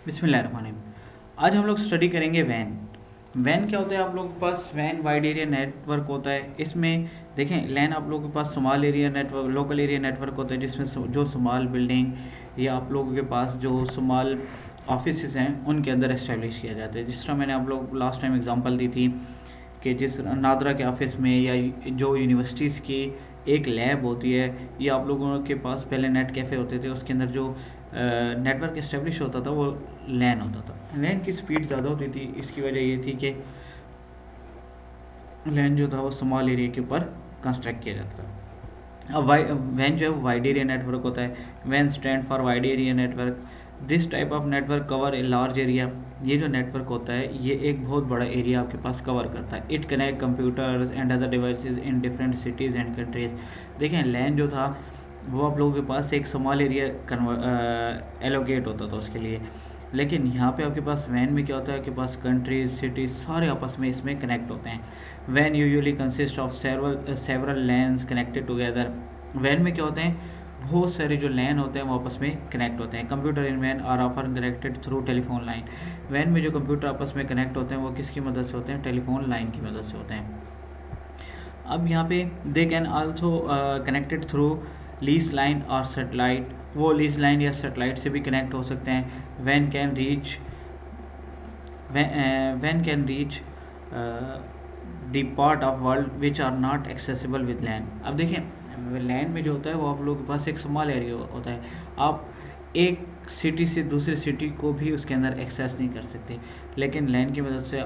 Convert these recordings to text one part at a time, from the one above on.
बिस्मिल्लाहिर्रहमानिर्रहीम। आज हम लोग स्टडी करेंगे वैन। वैन क्या होता है? आप लोगों के पास वैन वाइड एरिया नेटवर्क होता है। इसमें देखें, लैन आप लोगों के पास small area network, local area network होता है, जिसमें जो स्मॉल बिल्डिंग या आप लोगों के पास जो स्मॉल ऑफिस हैं उनके अंदर इस्टेब्लिश किया जाता है। जिस तरह मैंने आप लोग लास्ट टाइम एग्जांपल दी थी कि जिस नादरा के ऑफिस में या जो यूनिवर्सिटीज़ की एक लैब होती है, या आप लोगों के पास पहले नेट कैफ़े होते थे, उसके अंदर जो नेटवर्क इस्टेब्लिश होता था वो लैन होता था। लैन की स्पीड ज़्यादा होती थी। इसकी वजह ये थी कि लैन जो था वो स्मॉल एरिया के ऊपर कंस्ट्रक्ट किया जाता था। अब वैन जो है वो वाइड एरिया नेटवर्क होता है। वैन stand for wide area network. This type of network cover a large area. ये जो नेटवर्क होता है ये एक बहुत बड़ा एरिया आपके पास कवर करता है। It connect computers and other devices in different cities and countries. देखें, लैन जो था वो आप लोगों के पास एक स्मॉल एरिया एलोकेट होता था उसके लिए। लेकिन यहाँ पे आपके पास वैन में क्या होता है, आपके पास कंट्रीज सिटीज सारे आपस में इसमें कनेक्ट होते हैं। वैन usually consist of several LANs connected together. वैन में क्या होते हैं, बहुत सारे जो लैन होते हैं वो आपस में कनेक्ट होते हैं। कंप्यूटर इन वैन are often connected through telephone line. वैन में जो कंप्यूटर आपस में कनेक्ट होते हैं वो किसकी मदद से होते हैं? टेलीफोन लाइन की मदद से होते हैं। अब यहाँ पे they can also connected through lease line और सेटेलाइट। वो लीज लाइन या सेटेलाइट से भी कनेक्ट हो सकते हैं। वैन can reach the part of world which are not accessible with land. अब देखें, लैंड में जो होता है वो आप लोगों के पास एक स्मॉल एरिया होता है। आप एक सिटी से दूसरी सिटी को भी उसके अंदर एक्सेस नहीं कर सकते। लेकिन लैंड की मदद से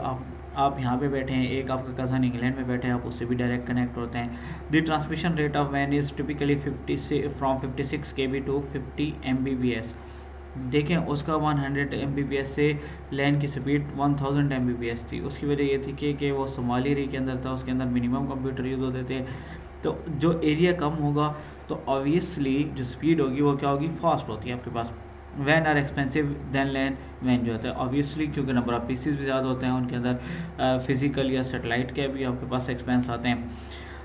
आप यहाँ पे बैठे हैं, एक आपका कज़न इंग्लैंड में बैठे हैं, आप उससे भी डायरेक्ट कनेक्ट होते हैं। द ट्रांसमिशन रेट ऑफ वैन is typically 56 KB to 50 Mbps। देखें, उसका 100 Mbps से लैन की स्पीड 1000 Mbps थी। उसकी वजह ये थी कि वो सोमाली एरिया के अंदर था, उसके अंदर मिनिमम कंप्यूटर यूज़ होते थे। तो जो एरिया कम होगा तो ऑब्वियसली जो स्पीड होगी वो क्या होगी? फास्ट होती है आपके पास। वैन आर एक्सपेंसिव देन लैन। वैन जो होता है ऑब्वियसली, क्योंकि नंबर ऑफ पीसीज भी ज़्यादा होते हैं उनके अंदर, फिजिकल या सेटेलाइट के भी आपके पास एक्सपेंस आते हैं।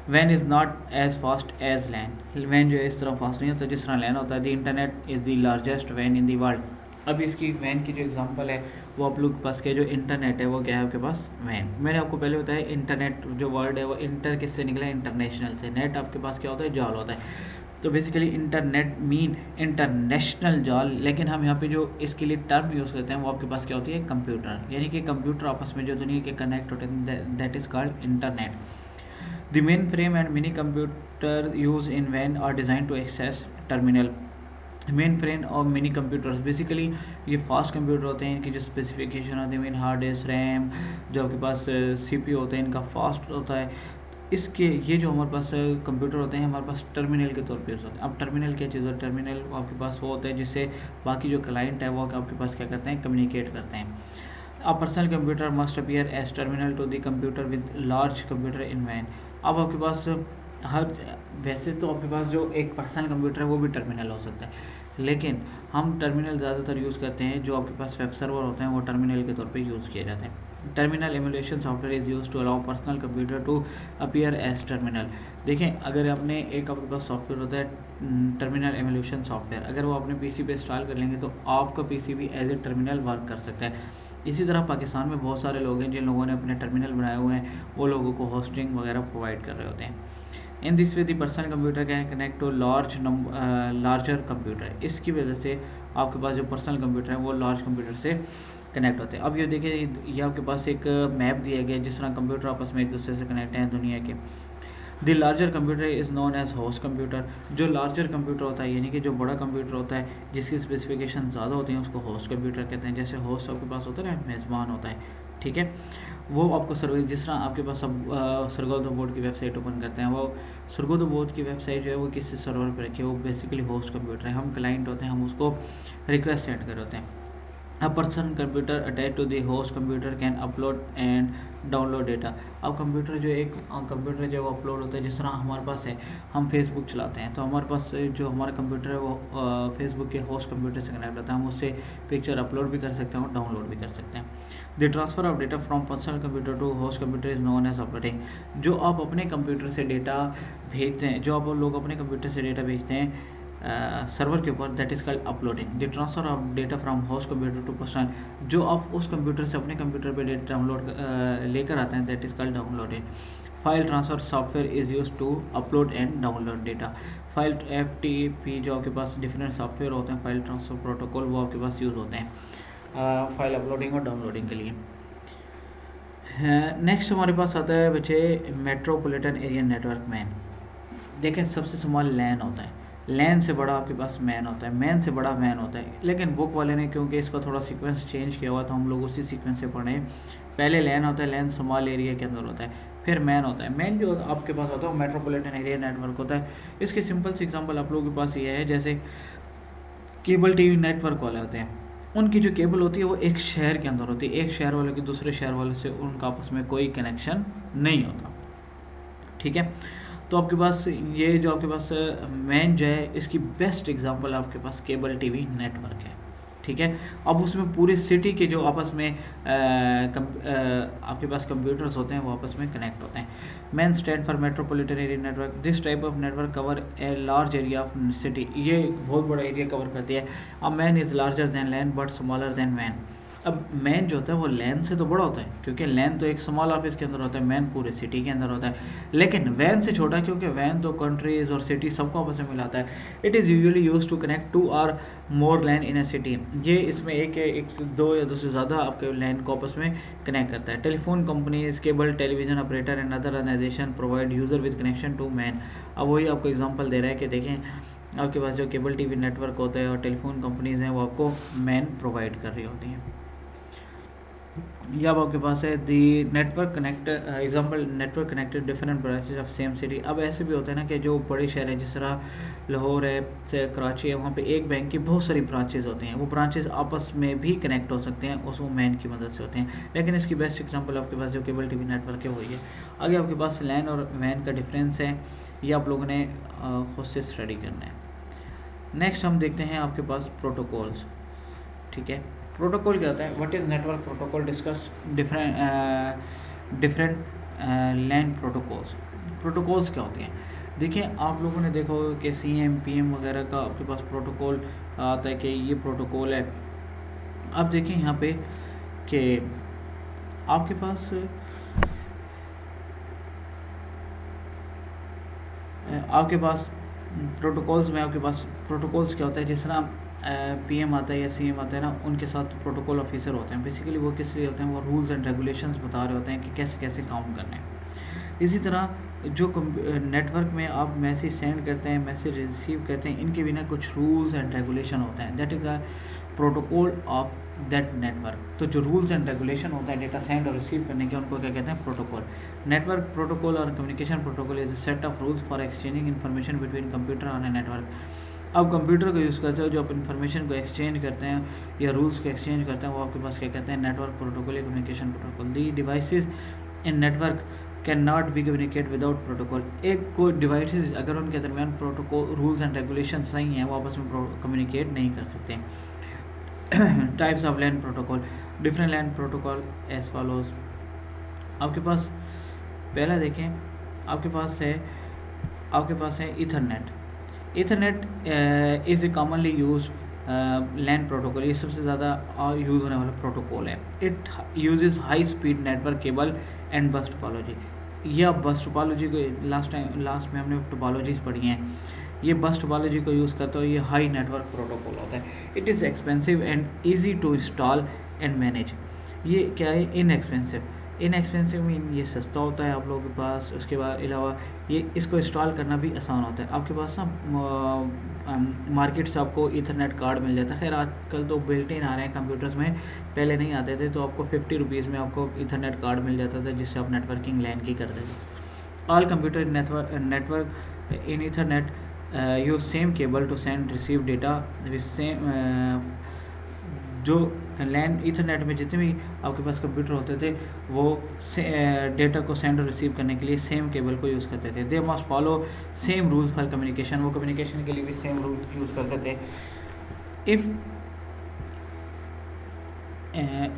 वैन is not as fast as LAN. वैन जो है इस तरह फास्ट नहीं होता जिस तरह लैन होता है। The internet is the largest van in the world. अब इसकी वैन की जो एग्जांपल है वो आप लोग के पास के जो इंटरनेट है वो क्या है आपके पास? वैन। मैंने आपको पहले बताया इंटरनेट जो वर्ड है वो इंटर किससे निकला है? इंटरनेशनल से। नेट आपके पास क्या होता है? जाल होता है। तो बेसिकली इंटरनेट मीन इंटरनेशनल जाल। लेकिन हम यहाँ पे जो इसके लिए टर्म यूज़ करते हैं वो आपके पास क्या होती है? कंप्यूटर। यानी कि कंप्यूटर आपस में जो दुनिया के कनेक्ट होते हैं, that is called internet. The mainframe and mini computer used in WAN are designed to access terminal। Main frame और मिनी कंप्यूटर्स बेसिकली ये फास्ट कंप्यूटर होते हैं। इनकी जो स्पेसिफिकेशन होती है, मेन हार्ड डिस्क, रैम, जो आपके पास सीपीयू होते हैं, इनका फास्ट होता है। इसके ये जो हमारे पास कंप्यूटर होते हैं हमारे पास टर्मिनल के तौर पे यूज़ होते हैं। अब टर्मिनल क्या चीज़ है? टर्मिनल आपके पास वो होता है जिससे बाकी जो क्लाइंट है वो आपके पास क्या करते हैं? कम्युनिकेट करते हैं। A personal computer must appear as terminal to the computer with large computer in WAN। अब आपके पास हर वैसे तो आपके पास जो एक पर्सनल कंप्यूटर है वो भी टर्मिनल हो सकता है, लेकिन हम टर्मिनल ज़्यादातर यूज़ करते हैं जो आपके पास वेब सर्वर होते हैं वो टर्मिनल के तौर पे यूज़ किए जाते हैं। Terminal emulation software is use to allow personal computer to appear as terminal. देखें, अगर आपने एक आपके पास सॉफ्टवेयर होता है टर्मिनल एमुलेशन सॉफ्टवेयर, अगर वो अपने पीसी पे इंस्टॉल कर लेंगे तो आपका पीसी भी एज ए टर्मिनल वर्क कर सकता है। इसी तरह पाकिस्तान में बहुत सारे लोग हैं जिन लोगों ने अपने टर्मिनल बनाए हुए हैं, वो लोगों को होस्टिंग वगैरह प्रोवाइड कर रहे होते हैं। In this way the personal computer can connect to larger computer. इसकी वजह से आपके पास जो पर्सनल कंप्यूटर है वो लार्ज कंप्यूटर से कनेक्ट होते हैं। अब ये देखिए, ये आपके पास एक मैप दिया गया है जिस तरह कंप्यूटर आपस में एक दूसरे से कनेक्ट हैं दुनिया के। The larger computer is known as host computer. जो लार्जर कंप्यूटर होता है यानी कि जो बड़ा कंप्यूटर होता है जिसकी स्पेसिफिकेशन ज़्यादा होती है उसको होस्ट कंप्यूटर कहते हैं। जैसे होस्ट आपके पास होता है ना, मेज़बान होता है, ठीक है। वो आपको सर्वर, जिस तरह आपके पास अब सरगोदा बोर्ड की वेबसाइट ओपन करते हैं, वो सरगोदा बोर्ड की वेबसाइट जो है वो किसी सर्वर पर रखी है, वो बेसिकली होस्ट कंप्यूटर है। हम क्लाइंट होते हैं, हम उसको रिक्वेस्ट सेंड कर होते हैं। A person computer attached to the host computer can upload and download data. अब कंप्यूटर जो एक कंप्यूटर जो अपलोड होता है, जिस तरह हमारे पास है, हम फेसबुक चलाते हैं तो हमारे पास जो हमारा कंप्यूटर है वो फेसबुक के होस्ट कंप्यूटर से कनेक्ट होता है। हम उससे पिक्चर अपलोड भी कर सकते हैं और डाउनलोड भी कर सकते हैं। The transfer of data from personal computer to host computer is known as uploading. जो आप अपने कंप्यूटर से डेटा भेजते हैं, जो आप लोग अपने कंप्यूटर से डेटा भेजते हैं सर्वर के ऊपर, that is called uploading. The transfer of data from host computer to personal, जो आप उस कंप्यूटर से अपने कंप्यूटर पे डेटा डाउनलोड लेकर आते हैं, that is called downloading. File transfer software is use to upload and download data. File FTP, जो आपके पास डिफरेंट सॉफ्टवेयर होते हैं फाइल ट्रांसफ़र प्रोटोकॉल, वो आपके पास यूज़ होते हैं फाइल अपलोडिंग और डाउनलोडिंग के लिए। नेक्स्ट हमारे पास आता है बच्चे मेट्रोपॉलिटन एरिया नेटवर्क मैन। देखें, सबसे स्मॉल लैन होता है, लैन से बड़ा आपके पास मैन होता है, मैन से बड़ा मैन होता है। लेकिन बुक वाले ने क्योंकि इसका थोड़ा सीक्वेंस चेंज किया हुआ, तो हम लोग उसी सीक्वेंस से पढ़ें। पहले लैन होता है, लैन स्मॉल एरिया के अंदर होता है, फिर मैन होता है। मैन जो आपके पास होता है वो मेट्रोपॉलिटन एरिया नेटवर्क होता है। इसकी सिंपल सी एग्जांपल आप लोगों के पास ये है, जैसे केबल टीवी नेटवर्क वाले होते हैं, उनकी जो केबल होती है वो एक शहर के अंदर होती है, एक शहर वाले की दूसरे शहर वाले से उनका आपस में कोई कनेक्शन नहीं होता, ठीक है। तो आपके पास ये जो आपके पास मैन जो है, इसकी बेस्ट एग्जांपल आपके पास केबल टीवी नेटवर्क है, ठीक है। अब उसमें पूरे सिटी के जो आपस में आपके पास कंप्यूटर्स होते हैं वो आपस में कनेक्ट होते हैं। MAN stand for metropolitan area network. This type of network cover a large area of city, ये बहुत बड़ा एरिया कवर करती है। अब MAN is larger than LAN but smaller than MAN. अब मैन जो होता है वो लैन से तो बड़ा होता है, क्योंकि लैन तो एक स्मॉल ऑफिस के अंदर होता है, मैन पूरे सिटी के अंदर होता है। लेकिन वैन से छोटा, क्योंकि वैन तो कंट्रीज और सिटी सबको आपस में मिलाता है। It is usually use to connect two और मोर लैन इन ए सिटी। ये इसमें एक से दो या दो से ज़्यादा आपके लैन को आपस में कनेक्ट करता है। Telephone companies, cable television operator and other organisation provide user with connection to MAN. अब वही आपको एग्जाम्पल दे रहा है कि देखें, आपके पास जो केबल टीवी नेटवर्क होता है और टेलीफोन कंपनीज हैं वो आपको मैन प्रोवाइड कर रही होती हैं। या अब आपके पास है the network connect example, network connected different branches of same city. अब ऐसे भी होता है ना कि जो बड़े शहर हैं, जिस तरह लाहौर है, कराची है, वहाँ पे एक बैंक की बहुत सारी ब्रांचेज होती हैं, वो ब्रांचेज आपस में भी कनेक्ट हो सकते हैं, उस मैन की मदद से होते हैं। लेकिन इसकी बेस्ट एग्जांपल आपके पास जो केबल टीवी नेटवर्क है वही है। आगे आपके पास लैन और मैन का डिफरेंस है, ये आप लोगों ने खुद से स्टडी करना है। नेक्स्ट हम देखते हैं आपके पास प्रोटोकॉल्स, ठीक है। प्रोटोकॉल क्या होता है? What is network protocol? Discuss different LAN protocols. Protocols क्या होते हैं? देखिए, आप लोगों ने देखा होगा कि CM PM वगैरह का आपके पास प्रोटोकॉल आता है कि ये प्रोटोकॉल है। अब देखिए यहाँ पे कि आपके पास प्रोटोकॉल्स में आपके पास प्रोटोकॉल्स क्या होता है? जिस तरह PM आता है या CM आता है ना, उनके साथ प्रोटोकॉल ऑफिसर होते हैं। बेसिकली वो किस लिए होते हैं? वो रूल्स एंड रेगुलेशंस बता रहे होते हैं कि कैसे कैसे काम करने हैं। इसी तरह जो नेटवर्क में आप मैसेज सेंड करते हैं, मैसेज रिसीव करते हैं, इनके बिना कुछ रूल्स एंड रेगुलेशन होता है, that is the protocol of that network. तो जो रूल्स एंड रेगुलेशन होता है डेटा सेंड और रिसीव करने के, उनको क्या कहते हैं? प्रोटोकॉल। नेटवर्क प्रोटोकॉल और communication protocol is a set of rules for exchanging information between computer on a network. अब कंप्यूटर को यूज़ करते हो, जो आप इन्फॉर्मेशन को एक्सचेंज करते हैं या रूल्स को एक्सचेंज करते हैं, वो आपके पास क्या कहते हैं? नेटवर्क प्रोटोकॉल या communication protocol. The devices in network can not be communicate without protocol. एक कोई डिवाइसेज अगर उनके दरमियान प्रोटोकॉल रूल्स एंड रेगुलेशन सही हैं, वो आपस में कम्युनिकेट नहीं कर सकते। Types of LAN protocol, different LAN protocol as follows. आपके पास पहला देखें, आपके पास है Ethernet. Ethernet is a commonly use LAN protocol, ये सबसे ज़्यादा यूज़ होने वाला प्रोटोकॉल है। It uses high speed network cable and bus topology. ये अब बस टोपोलॉजी को लास्ट में हमने टोपोलॉजीज पढ़ी हैं, ये बस टोपोलॉजी को यूज़ करता है। ये हाई नेटवर्क प्रोटोकॉल होता है। It is expensive and easy to install and manage. ये क्या है? इनएक्सपेंसिव मीन ये सस्ता होता है आप लोगों के पास। उसके बाद अलावा ये इसको इंस्टॉल करना भी आसान होता है। आपके पास ना मार्केट से आपको ईथरनेट कार्ड मिल जाता है। खैर आजकल तो बिल्ट इन आ रहे हैं कंप्यूटर्स में, पहले नहीं आते थे। तो आपको 50 रुपीज़ में आपको ईथरनेट कार्ड मिल जाता था, जिससे आप नेटवर्किंग लैन की करते थे। All computer network in Ethernet use same cable to send receive data with same. जो लैन ईथरनेट में जितने भी आपके पास कंप्यूटर होते थे, वो डेटा को सेंड और रिसीव करने के लिए सेम केबल को यूज़ करते थे। They must follow same rules for communication, वो कम्युनिकेशन के लिए भी सेम रूल्स यूज़ करते थे।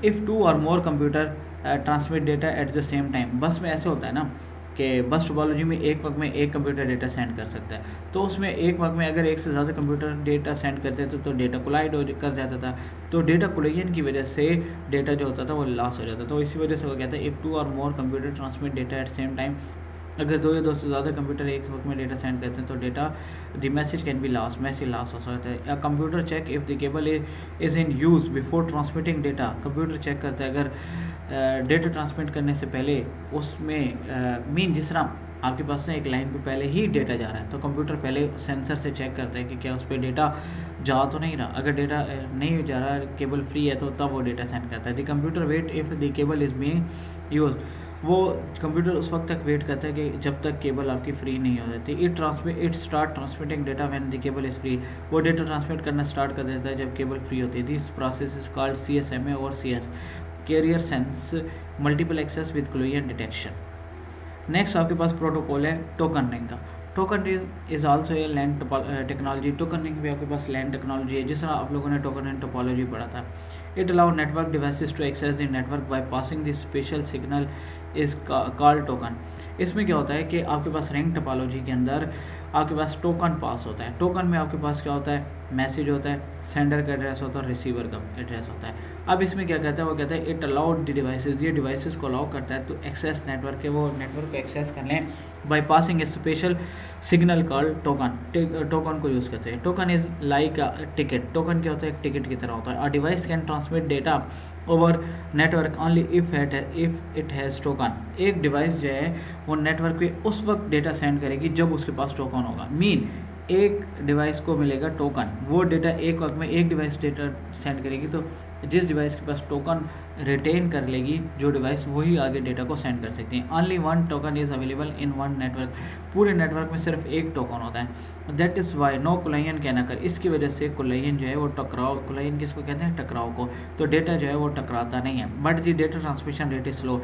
इफ़ टू और more computer transmit data at the same time. Bus में ऐसे होता है ना कि बस टोपोलॉजी में एक वक्त में एक कंप्यूटर डेटा सेंड कर सकता है, तो उसमें एक वक्त में अगर एक से ज़्यादा कंप्यूटर डेटा सेंड करते थे तो डेटा कोलाइड कर जाता था, तो डेटा कोलिजन की वजह से डेटा जो होता था वो लॉस हो जाता था। तो इसी वजह से वो कहता है if 2 or more computer transmit data at same time, अगर 2 या 2 से ज़्यादा कंप्यूटर एक वक्त में डेटा सेंड करते हैं तो data the message can be loss, message loss हो सकता है। या computer check if the cable is in use before transmitting data, computer check करता है अगर डेटा ट्रांसमिट करने से पहले उसमें मीन जिस तरह आपके पास ना एक लाइन पे पहले ही डेटा जा रहा है, तो कंप्यूटर पहले सेंसर से चेक करता है कि क्या उस पर डेटा जा तो नहीं रहा। अगर डेटा नहीं जा रहा, केबल फ्री है, तो तब वो डेटा सेंड करता है। The computer wait if the cable is being use, वो कंप्यूटर उस वक्त तक वेट करता है कि जब तक केबल आपकी फ्री नहीं हो जाती। It start transmitting data when the cable is free, वो डेटा ट्रांसमिट करना स्टार्ट कर देता है जब केबल फ्री होती है। This process is called CSMA और CS, carrier sense multiple access with collision detection. Next आपके पास प्रोटोकॉल है टोकन रिंग का। Token ring is also a LAN technology. Token ring भी आपके पास लैंड टेक्नोलॉजी है, जिस तरह आप लोगों ने टोकन रिंग टोपोलॉजी पढ़ा था। It allow network devices to access the network by passing the special signal is called token. इसमें क्या होता है कि आपके पास रिंग टोपोलॉजी के अंदर आपके पास टोकन पास होता है। टोकन में आपके पास क्या होता है, मैसेज होता है, सेंडर का एड्रेस होता है, रिसीवर का एड्रेस होता है। अब इसमें क्या कहता है, वो कहता है इट अलाउड द डिवाइसेस, ये डिवाइसेस को अलाउ करता है तो एक्सेस नेटवर्क के, वो नेटवर्क को एक्सेस कर लें by passing A special signal called token. Token को यूज़ करते हैं। Token is like a ticket. Token क्या होता है, एक टिकट की तरह होता है। A device can transmit data over network only if it has token. एक डिवाइस जो है वो नेटवर्क पे उस वक्त डेटा सेंड करेगी जब उसके पास टोकन होगा। मीन एक डिवाइस को मिलेगा टोकन, वो डेटा एक वक्त में एक डिवाइस डेटा सेंड करेगी, तो जिस डिवाइस के पास टोकन रिटेन कर लेगी जो डिवाइस, वही आगे डेटा को सेंड कर सकती है। Only one token is available in one network. पूरे नेटवर्क में सिर्फ एक टोकन होता है। That is why no collision can occur. इसकी वजह से कोलाइन जो है वो टकराव, कोलाइन किसको कहते हैं, टकराव को, तो डेटा जो है वो टकराता नहीं है। But the data transmission rate is slow,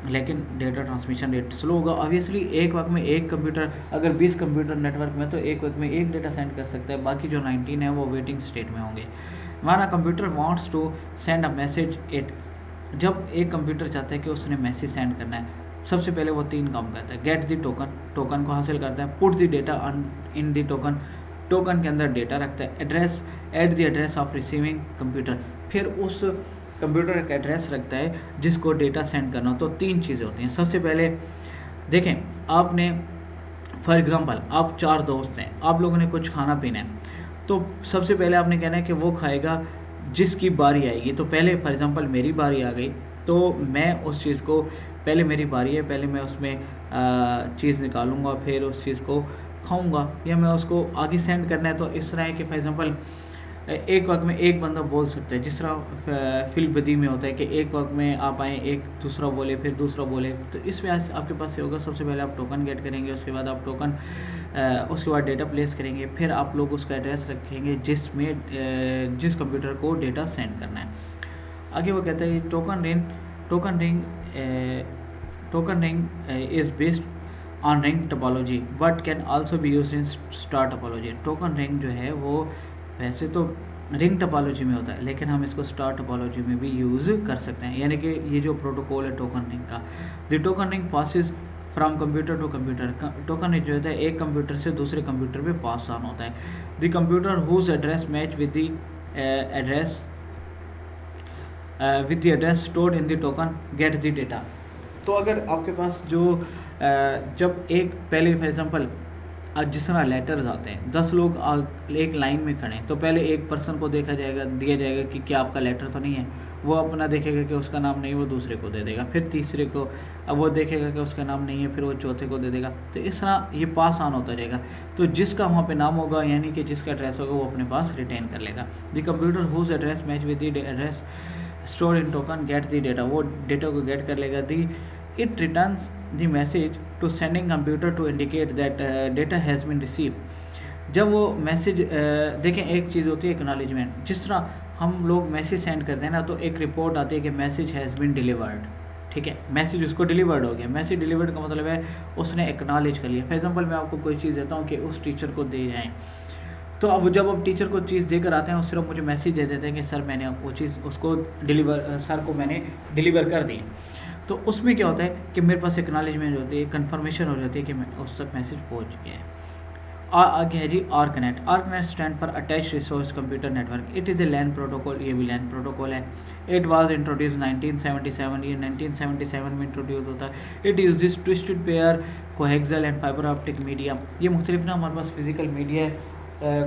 लेकिन डेटा ट्रांसमिशन रेट स्लो होगा। ऑब्वियसली एक वक्त में एक कंप्यूटर, अगर 20 कंप्यूटर नेटवर्क में, तो एक वक्त में एक डेटा सेंड कर सकता है, बाकी जो 19 है वो वेटिंग स्टेट में होंगे। हमारा computer wants to send a message it, जब एक कंप्यूटर चाहता है कि उसने मैसेज सेंड करना है, सबसे पहले वो 3 काम करता है। गेट द टोकन, टोकन को हासिल करता है। Put the data in the token, token के अंदर डेटा रखता है। Address, at the address of receiving computer, फिर उस कंप्यूटर का एड्रेस रखता है जिसको डेटा सेंड करना हो। तो 3 चीज़ें होती हैं। सबसे पहले देखें, आपने फॉर एग्जांपल आप 4 दोस्त हैं, आप लोगों ने कुछ खाना पीना है, तो सबसे पहले आपने कहना है कि वो खाएगा जिसकी बारी आएगी। तो पहले फॉर एग्जांपल मेरी बारी आ गई, तो मैं उस चीज़ को, पहले मेरी बारी है, पहले मैं उसमें चीज़ निकालूंगा, फिर उस चीज़ को खाऊंगा, या मैं उसको आगे सेंड करना है। तो इस तरह है कि फॉर एग्जांपल एक वक्त में एक बंदा बोल सकता है, जिस तरह फिल्म बदी में होता है कि एक वक्त में आप आए, एक दूसरा बोले, फिर दूसरा बोले। तो इसमें आपके पास ये होगा, सबसे पहले आप टोकन गेट करेंगे, उसके बाद आप टोकन, उसके बाद डेटा प्लेस करेंगे, फिर आप लोग उसका एड्रेस रखेंगे जिसमें जिस कंप्यूटर को डेटा सेंड करना है। आगे वो कहता है token ring is based on ring topology but can also be used in star topology. Token ring जो है वो वैसे तो रिंग टोपोलॉजी में होता है, लेकिन हम इसको स्टार टोपोलॉजी में भी यूज़ कर सकते हैं। यानी कि ये जो प्रोटोकॉल है टोकन रिंग का, the token ring passes from computer to computer. Token ring जो होता है एक कंप्यूटर से दूसरे कंप्यूटर पे पास ऑन होता है। The computer whose address match with the address stored in the token get the data. तो अगर आपके पास जो जब एक पहले फॉर एग्जांपल जिस तरह लेटर्स आते हैं, 10 लोग एक लाइन में खड़े हैं, तो पहले एक पर्सन को दिया जाएगा कि क्या आपका लेटर तो नहीं है, वो अपना देखेगा कि उसका नाम नहीं, वो दूसरे को दे देगा, फिर तीसरे को, अब वो देखेगा कि उसका नाम नहीं है, फिर वो चौथे को दे देगा। तो इस तरह ये पास ऑन होता जाएगा। तो जिसका वहाँ पे नाम होगा, यानी कि जिसका एड्रेस होगा, वो अपने पास रिटेन कर लेगा। The computer whose address match with the address store in token get the data, वो डेटा को गेट कर लेगा। It returns the message to sending computer to indicate that data has been receive. जब वो message देखें, एक चीज़ होती है एक्नॉलेजमेंट, जिस तरह हम लोग मैसेज सेंड करते हैं ना, तो एक रिपोर्ट आती है कि मैसेज हैज़ बीन डिलीवर्ड, ठीक है, मैसेज उसको डिलीवर्ड हो गया। मैसेज डिलीवर्ड का मतलब है उसने एक्नॉलेज कर लिया। फॉर एग्जांपल मैं आपको कोई चीज़ देता हूँ कि उस टीचर को दे जाएँ, तो अब जब आप टीचर को चीज़ देकर आते हैं, सिर्फ मुझे मैसेज दे देते हैं कि सर मैंने वो चीज़ उसको सर को मैंने डिलीवर कर दी। तो उसमें क्या होता है कि मेरे पास एक्नॉलेजमेंट होती है, कंफर्मेशन हो जाती है कि मैं उस तक मैसेज पहुंच गया है। आगे है जी ARCNET. ARCNET stand for attach resource computer network. It is a LAN protocol, ये भी लैन प्रोटोकॉल है। इट वाज इंट्रोड्यूस 1977, ये 1977 में इंट्रोड्यूस होता है। It uses twisted pair, coaxial and fiber optic media. ये मुख्तलिफ ना हमारे पास फिजिकल मीडिया है,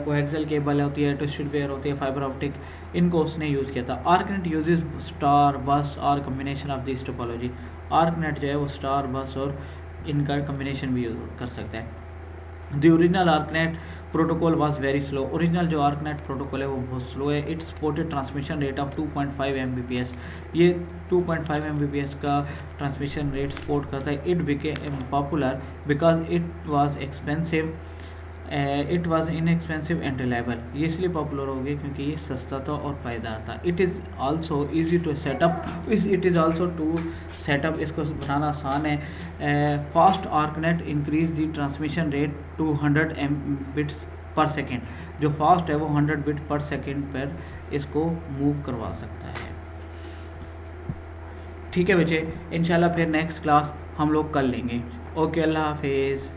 कोहेक्सल केबल होती है, ट्विस्टेड पेयर होती है, फाइबर ऑप्टिक, इनको उसने यूज़ किया था। आर्कनेट यूजेस स्टार बस और कम्बिनेशन ऑफ दिस टोपोलॉजी। आर्कनेट जो है वो स्टार बस और इनका कम्बिनेशन भी यूज कर सकता है। The original ARCNET protocol was very slow. Original जो आर्कनेट प्रोटोकॉल है वो बहुत स्लो है। It supported transmission rate of 2.5 Mbps। ये 2.5 Mbps का ट्रांसमिशन रेट सपोर्ट करता है। It became popular because it was expensive, it was inexpensive and reliable. ये इसलिए पॉपुलर हो गया क्योंकि ये सस्ता था और पायदार था। It is also easy to set up, it is also to set up, इसको बनाना आसान है। Fast ARCNET increase the transmission rate to 100 bits per second. जो फास्ट है वो 100 बिट पर सेकेंड पर इसको मूव करवा सकता है। ठीक है बच्चे, इंशाल्लाह फिर नेक्स्ट क्लास हम लोग कर लेंगे। ओके, अल्लाह हाफिज़।